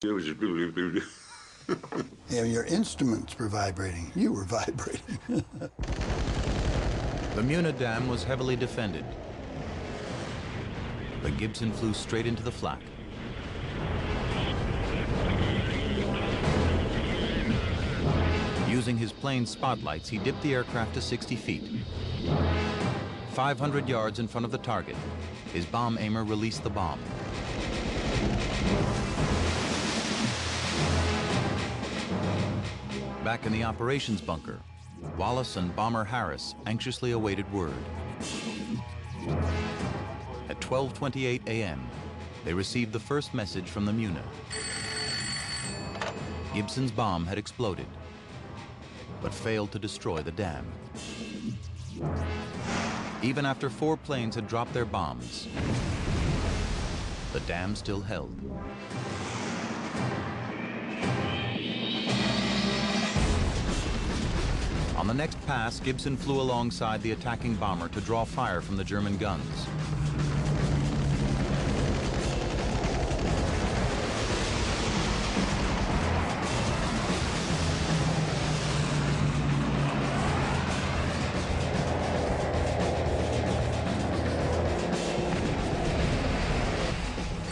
It was just Yeah, your instruments were vibrating. You were vibrating. The Muna Dam was heavily defended. The Gibson flew straight into the flak. Using his plane's spotlights, he dipped the aircraft to 60 feet. 500 yards in front of the target, his bomb aimer released the bomb. Back in the operations bunker, Wallace and Bomber Harris anxiously awaited word. At 12:28 a.m., they received the first message from the Muna. Gibson's bomb had exploded, but failed to destroy the dam. Even after 4 planes had dropped their bombs, the dam still held. On the next pass, Gibson flew alongside the attacking bomber to draw fire from the German guns.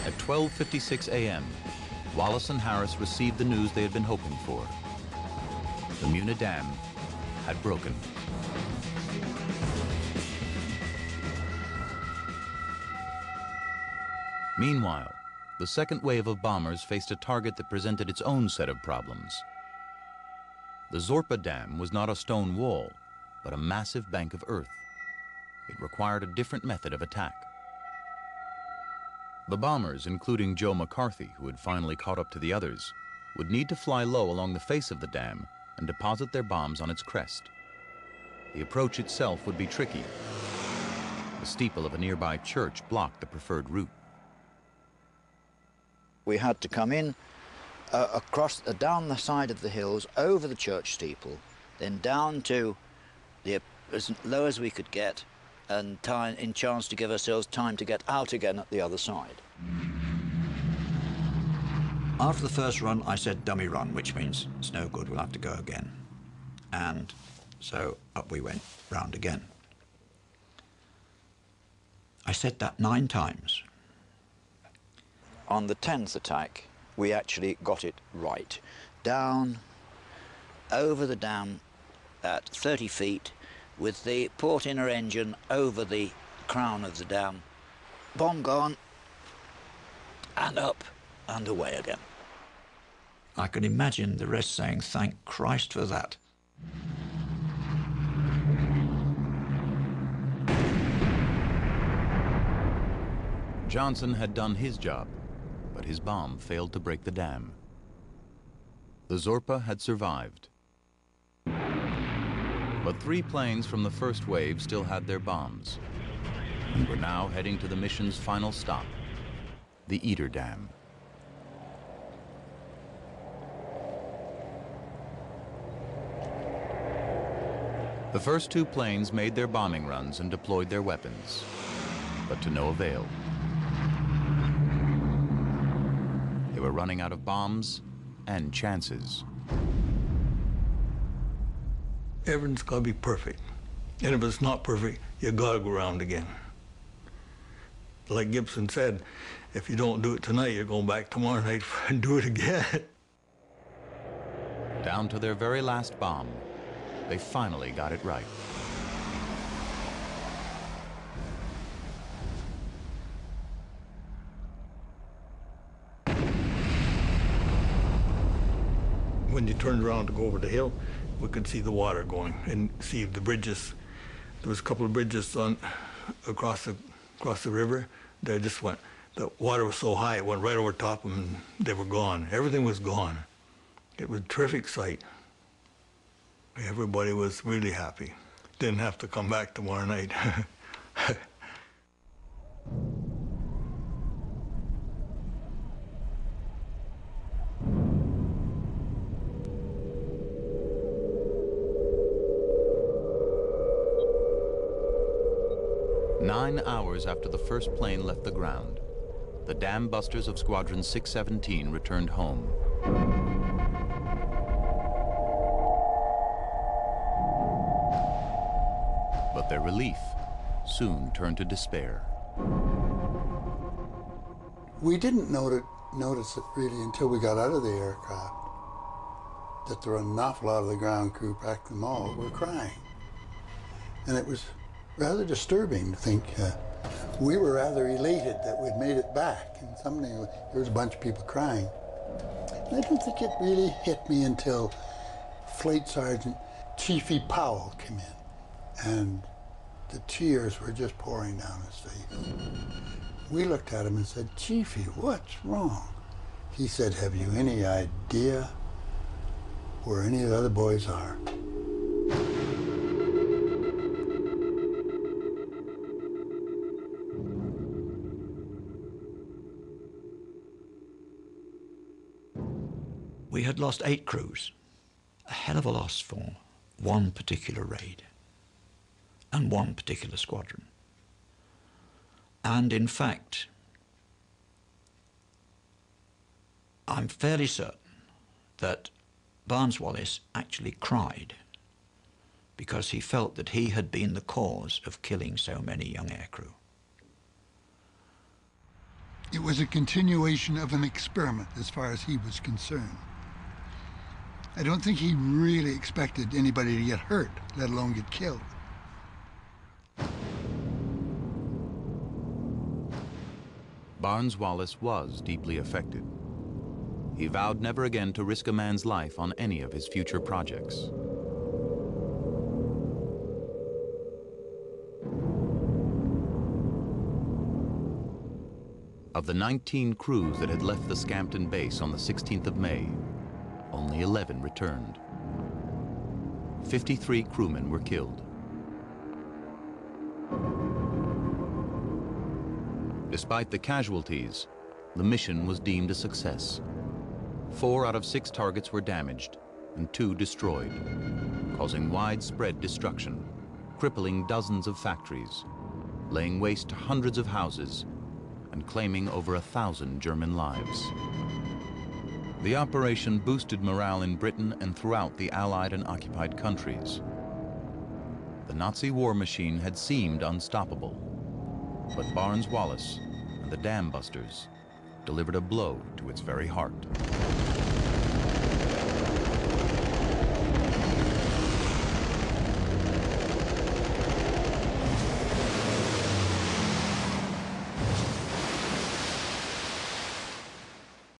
At 12:56 a.m., Wallace and Harris received the news they had been hoping for. The Muna Dam had broken. Meanwhile, the second wave of bombers faced a target that presented its own set of problems. The Zorpa Dam was not a stone wall, but a massive bank of earth. It required a different method of attack. The bombers, including Joe McCarthy, who had finally caught up to the others, would need to fly low along the face of the dam and deposit their bombs on its crest. The approach itself would be tricky. The steeple of a nearby church blocked the preferred route. We had to come in down the side of the hills, over the church steeple, then down to as low as we could get, and in chance to give ourselves time to get out again at the other side. After the first run, I said dummy run, which means it's no good, we'll have to go again. And so up we went, round again. I said that 9 times. On the 10th attack, we actually got it right. Down, over the dam at 30 feet, with the port inner engine over the crown of the dam. Bomb gone, and up and away again. I can imagine the rest saying, thank Christ for that. Johnson had done his job, but his bomb failed to break the dam. The Zorpa had survived. But 3 planes from the first wave still had their bombs and were now heading to the mission's final stop, the Eater Dam. The first 2 planes made their bombing runs and deployed their weapons, but to no avail. They were running out of bombs and chances. Everything's got to be perfect. And if it's not perfect, you got to go around again. Like Gibson said, if you don't do it tonight, you're going back tomorrow night and do it again. Down to their very last bomb, they finally got it right. When you turned around to go over the hill, we could see the water going and see the bridges. There was a couple of bridges across the river. They just went. The water was so high, it went right over top of them, and they were gone. Everything was gone. It was a terrific sight. Everybody was really happy. Didn't have to come back tomorrow night. 9 hours after the first plane left the ground, the dam busters of Squadron 617 returned home. But their relief soon turned to despair. We didn't notice it really until we got out of the aircraft, that there were an awful lot of the ground crew, practically them all, were crying. And it was rather disturbing to think we were rather elated that we'd made it back, and suddenly there was a bunch of people crying. And I don't think it really hit me until Flight Sergeant Chiefy Powell came in, and the tears were just pouring down his face. We looked at him and said, "Chiefy, what's wrong?" He said, "Have you any idea where any of the other boys are?" We had lost 8 crews, a hell of a loss for one particular raid and one particular squadron. And in fact, I'm fairly certain that Barnes-Wallis actually cried because he felt that he had been the cause of killing so many young aircrew. It was a continuation of an experiment as far as he was concerned. I don't think he really expected anybody to get hurt, let alone get killed. Barnes-Wallis was deeply affected. He vowed never again to risk a man's life on any of his future projects. Of the 19 crews that had left the Scampton base on the 16th of May, only 11 returned. 53 crewmen were killed. Despite the casualties, the mission was deemed a success. 4 out of 6 targets were damaged and 2 destroyed, causing widespread destruction, crippling dozens of factories, laying waste to hundreds of houses, and claiming over 1,000 German lives. The operation boosted morale in Britain and throughout the Allied and occupied countries. The Nazi war machine had seemed unstoppable, but Barnes-Wallis and the dam busters delivered a blow to its very heart.